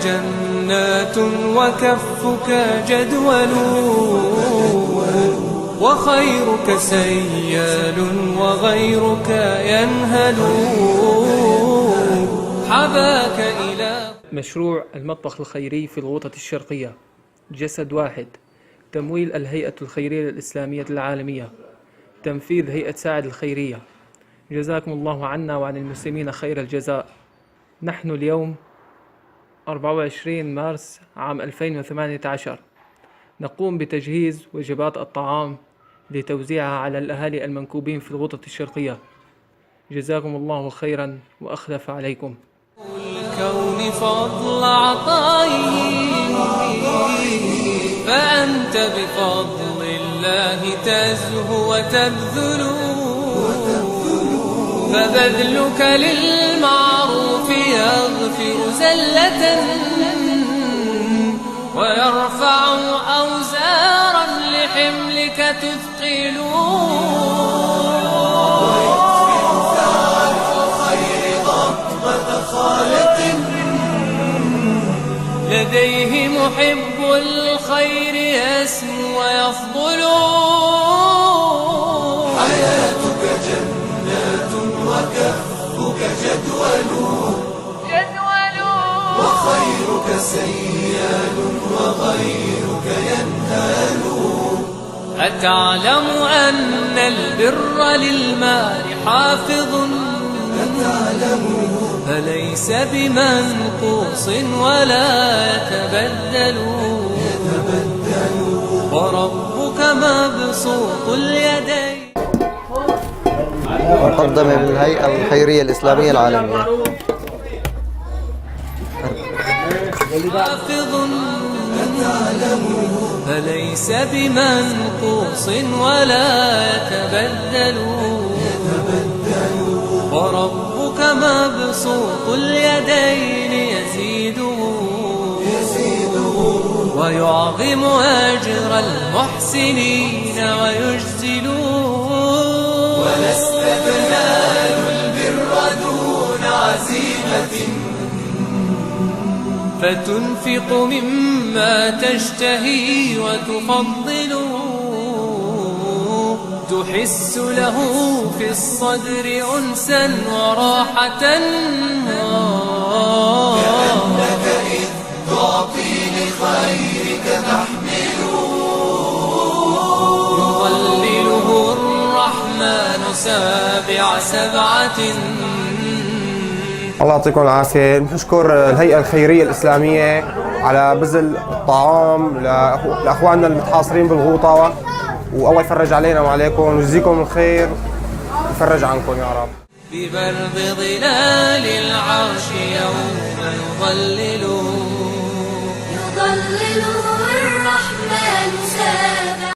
جنات وكفك جدول، وخيرك سيال وغيرك ينهل. حباك إله. مشروع المطبخ الخيري في الغوطة الشرقية، جسد واحد، تمويل الهيئة الخيرية الإسلامية العالمية، تنفيذ هيئة ساعد الخيرية. جزاكم الله عنا وعن المسلمين خير الجزاء. نحن اليوم 24 مارس عام 2018 نقوم بتجهيز وجبات الطعام لتوزيعها على الأهالي المنكوبين في الغوطة الشرقية. جزاكم الله خيرا وأخلف عليكم. الكون فضل عطائه، فأنت بفضل الله تزهو وتبذل، فبذلك للمعروف يغفر زلة، ويرفع أوزارا لحملك تثقل، ويكفي ثار الخير ضبة خالق، لديه محب الخير يسمو ويفضل. حياتك جنات وكفك جدول، وخيرك سيال وغيرك ينهال. أتعلم أن البر للمال حافظ، فليس بمنقوص ولا يتبدل، وربك مبسوط اليدين. مقدم من الهيئة الخيرية الإسلامية العالمية. حافظ فليس بمنقوص ولا يتبدل، وربك مبسوط اليدين يزيده ويعظم أجر المحسنين ويجزل. ولست تنال البر دون عزيمة، فتنفق مما تشتهي وتفضل، تحس له في الصدر أنسا وراحة، كأنك إذ تعطي لخيرك تحمل. يظلله الرحمن سابع سبعة. الله يعطيكم العافية. نشكر الهيئة الخيرية الإسلامية على بذل الطعام لأخواننا المتحاصرين بالغوطة، والله يفرج علينا وعليكم ويجزيكم الخير ويفرج عنكم يا رب. ببرد ظلال العرش يوم يظلل